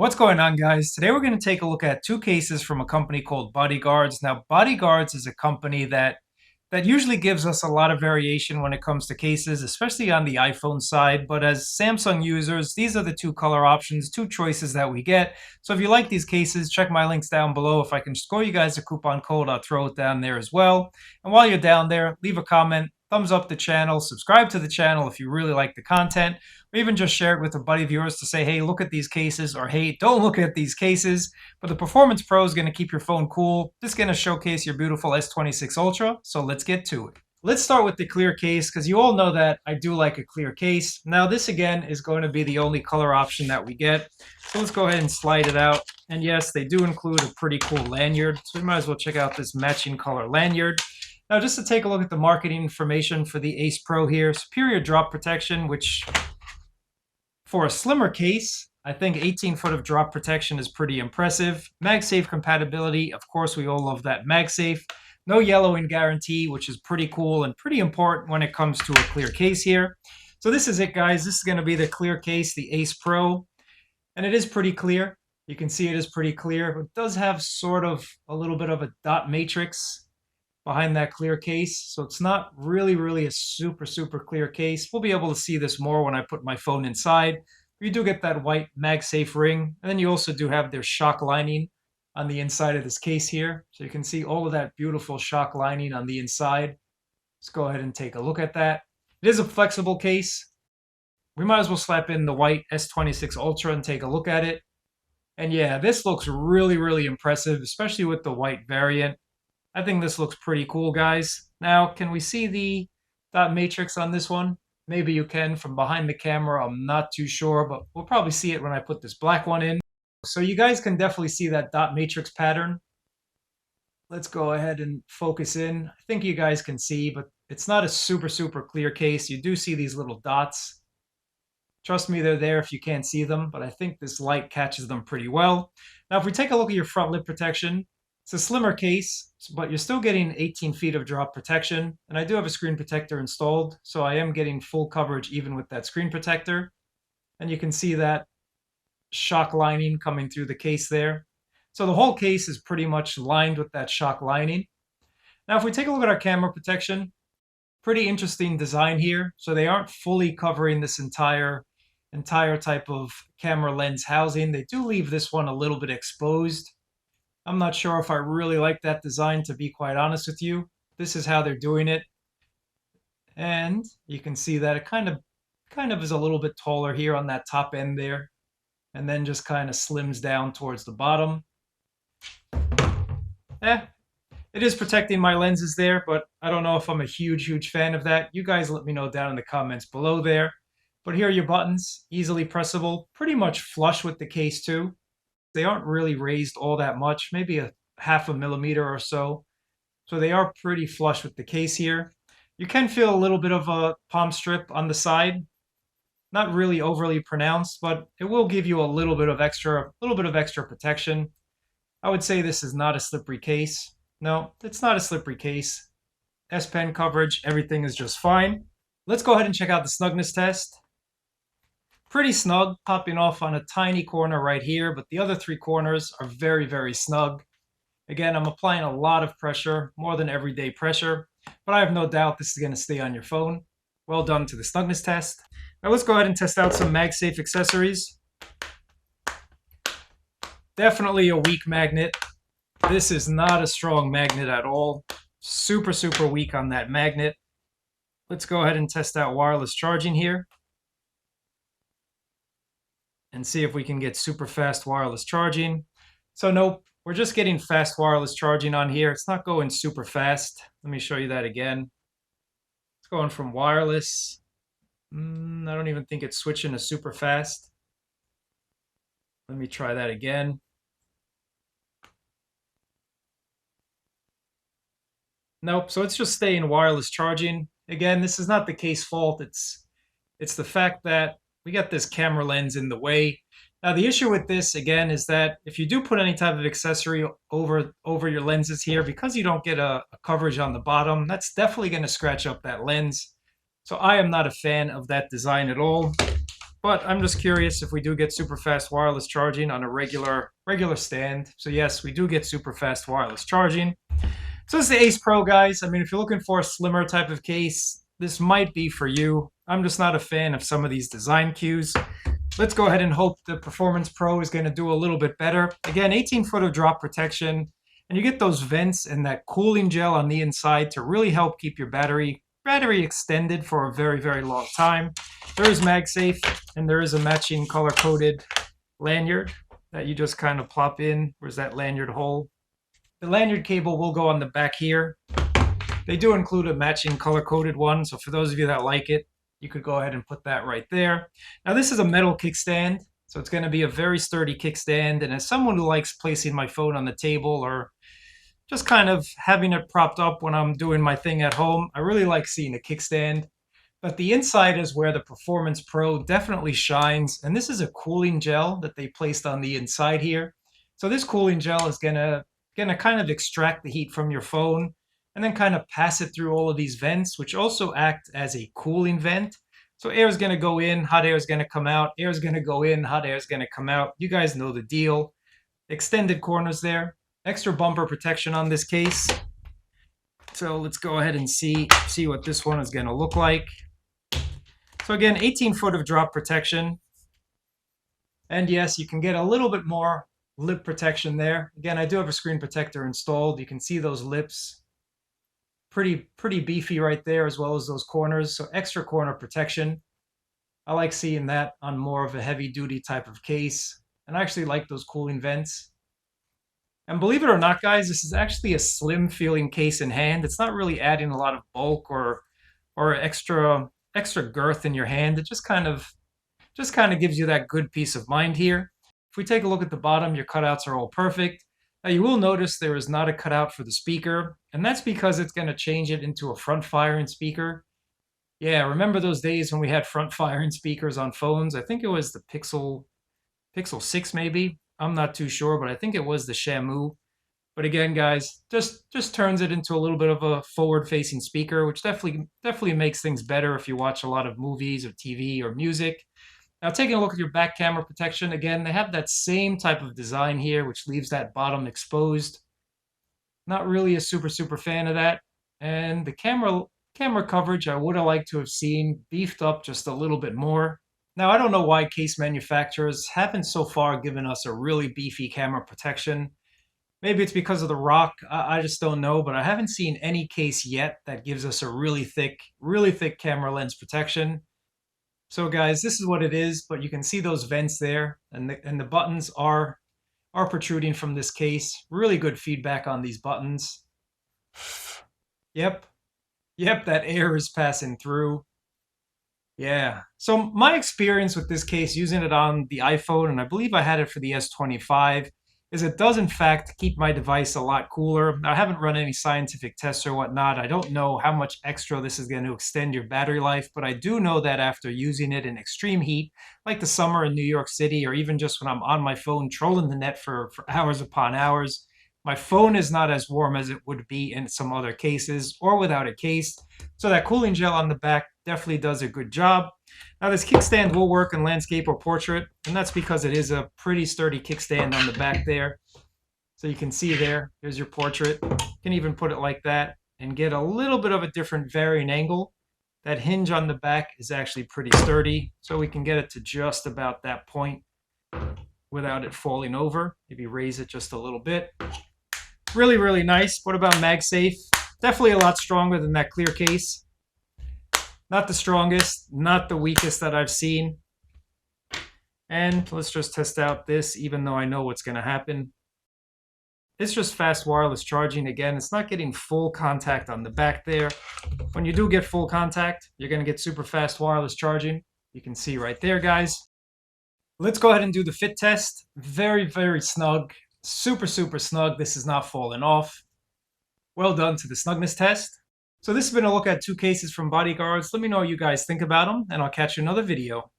What's going on, guys? Today we're going to take a look at two cases from a company called BodyGuardz. Now, BodyGuardz is a company that usually gives us a lot of variation when it comes to cases, especially on the iPhone side. But as Samsung users, these are the two color options, two choices that we get. So if you like these cases, check my links down below. If I can score you guys a coupon code, I'll throw it down there as well. And while you're down there, leave a comment, thumbs up the channel, subscribe to the channel if you really like the content, or even just share it with a buddy of yours to say, hey, look at these cases, or hey, don't look at these cases. But the Performance Pro is going to keep your phone cool. Just going to showcase your beautiful S26 Ultra. So let's get to it. Let's start with the clear case, because you all know that I do like a clear case. Now this again is going to be the only color option that we get. So let's go ahead and slide it out. And yes, they do include a pretty cool lanyard. So we might as well check out this matching color lanyard. Now, just to take a look at the marketing information for the Ace Pro here, superior drop protection, which for a slimmer case, I think 18 foot of drop protection is pretty impressive. MagSafe compatibility, of course, we all love that MagSafe. No yellowing guarantee, which is pretty cool and pretty important when it comes to a clear case here. So this is it, guys. This is going to be the clear case, the Ace Pro, and it is pretty clear. You can see it is pretty clear, but it does have sort of a little bit of a dot matrix behind that clear case. So it's not really a super clear case. We'll be able to see this more when I put my phone inside. You do get that white MagSafe ring, and then you also do have their shock lining on the inside of this case here. So you can see all of that beautiful shock lining on the inside. Let's go ahead and take a look at that. It is a flexible case. We might as well slap in the white S26 Ultra and take a look at it. And yeah, this looks really impressive, especially with the white variant. I think this looks pretty cool, guys. Now, can we see the dot matrix on this one? Maybe you can from behind the camera. I'm not too sure, but we'll probably see it when I put this black one in. So you guys can definitely see that dot matrix pattern. Let's go ahead and focus in. I think you guys can see, but it's not a super clear case. You do see these little dots. Trust me, they're there if you can't see them, but I think this light catches them pretty well. Now, if we take a look at your front lip protection, it's a slimmer case, but you're still getting 18 feet of drop protection. And I do have a screen protector installed, so I am getting full coverage even with that screen protector. And you can see that shock lining coming through the case there. So the whole case is pretty much lined with that shock lining. Now, if we take a look at our camera protection, pretty interesting design here. So they aren't fully covering this entire type of camera lens housing. They do leave this one a little bit exposed. I'm not sure if I really like that design, to be quite honest with you. This is how they're doing it. And you can see that it kind of is a little bit taller here on that top end there, and then just kind of slims down towards the bottom. It is protecting my lenses there, but I don't know if I'm a huge fan of that. You guys let me know down in the comments below there. But here are your buttons, easily pressable, pretty much flush with the case too. They aren't really raised all that much, maybe a ½ millimeter or so. So they are pretty flush with the case here. You can feel a little bit of a palm strip on the side. Not really overly pronounced, but it will give you a little bit of extra protection. I would say this is not a slippery case. No, it's not a slippery case. S Pen coverage, everything is just fine. Let's go ahead and check out the snugness test. Pretty snug, popping off on a tiny corner right here, but the other three corners are very snug. Again, I'm applying a lot of pressure, more than everyday pressure, but I have no doubt this is going to stay on your phone. Well done to the snugness test. Now let's go ahead and test out some MagSafe accessories. Definitely a weak magnet. This is not a strong magnet at all. Super weak on that magnet. Let's go ahead and test out wireless charging here and see if we can get super fast wireless charging. So nope, we're just getting fast wireless charging on here. It's not going super fast. Let me show you that again. It's going from wireless. I don't even think it's switching to super fast. Let me try that again. Nope, so it's just staying wireless charging. Again, this is not the case fault. It's the fact that we got this camera lens in the way. Now, the issue with this, again, is that if you do put any type of accessory over your lenses here, because you don't get a coverage on the bottom, that's definitely going to scratch up that lens. So I am not a fan of that design at all. But I'm just curious if we do get super fast wireless charging on a regular stand. So yes, we do get super fast wireless charging. So this is the Ace Pro, guys. I mean, if you're looking for a slimmer type of case, this might be for you. I'm just not a fan of some of these design cues. Let's go ahead and hope the Performance Pro is going to do a little bit better. Again, 18 foot of drop protection, and you get those vents and that cooling gel on the inside to really help keep your battery extended for a very, very long time. There is MagSafe, and there is a matching color-coded lanyard that you just kind of plop in. Where's that lanyard hole? The lanyard cable will go on the back here. They do include a matching color-coded one, so for those of you that like it, you could go ahead and put that right there. Now this is a metal kickstand, so it's going to be a very sturdy kickstand, and as someone who likes placing my phone on the table or just kind of having it propped up when I'm doing my thing at home, I really like seeing a kickstand. But the inside is where the Performance Pro definitely shines, and this is a cooling gel that they placed on the inside here. So this cooling gel is gonna kind of extract the heat from your phone and then kind of pass it through all of these vents, which also act as a cooling vent. So air is going to go in, hot air is going to come out, air is going to go in, hot air is going to come out. You guys know the deal. Extended corners there, extra bumper protection on this case. So let's go ahead and see what this one is going to look like. So again, 18 foot of drop protection. And yes, you can get a little bit more lip protection there. Again, I do have a screen protector installed. You can see those lips. Pretty beefy right there, as well as those corners. So extra corner protection. I like seeing that on more of a heavy duty type of case. And I actually like those cooling vents. And believe it or not, guys, this is actually a slim feeling case in hand. It's not really adding a lot of bulk or extra girth in your hand. It just kind of gives you that good peace of mind here. If we take a look at the bottom, your cutouts are all perfect. Now you will notice there is not a cutout for the speaker, and that's because it's going to change it into a front firing speaker. Yeah, remember those days when we had front firing speakers on phones? I think it was the Pixel 6 maybe. I'm not too sure, but I think it was the Shamu. But again, guys, just turns it into a little bit of a forward-facing speaker, which definitely makes things better if you watch a lot of movies or TV or music. Now, taking a look at your back camera protection, again, they have that same type of design here, which leaves that bottom exposed. Not really a super fan of that. And the camera coverage, I would have liked to have seen beefed up just a little bit more. Now, I don't know why case manufacturers haven't so far given us a really beefy camera protection. Maybe it's because of the rock, I just don't know, but I haven't seen any case yet that gives us a really thick camera lens protection. So guys, this is what it is, but you can see those vents there, and the buttons are protruding from this case. Really good feedback on these buttons. Yep, that air is passing through. Yeah, so my experience with this case using it on the iPhone, and I believe I had it for the S25, is it does in fact keep my device a lot cooler. Now, I haven't run any scientific tests or whatnot. I don't know how much extra this is going to extend your battery life, but I do know that after using it in extreme heat, like the summer in New York City, or even just when I'm on my phone trolling the net for hours upon hours, my phone is not as warm as it would be in some other cases or without a case. So that cooling gel on the back definitely does a good job. Now this kickstand will work in landscape or portrait, and that's because it is a pretty sturdy kickstand on the back there. So you can see there's your portrait. You can even put it like that and get a little bit of a different varying angle. That hinge on the back is actually pretty sturdy, so we can get it to just about that point without it falling over. Maybe raise it just a little bit. Really nice. What about MagSafe? Definitely a lot stronger than that clear case. Not the strongest, not the weakest that I've seen. And let's just test out this, even though I know what's going to happen. It's just fast wireless charging. Again, it's not getting full contact on the back there. When you do get full contact, you're going to get super fast wireless charging. You can see right there, guys. Let's go ahead and do the fit test. Very snug. Super snug. This is not falling off. Well done to the snugness test. So this has been a look at two cases from BodyGuardz. Let me know what you guys think about them, and I'll catch you in another video.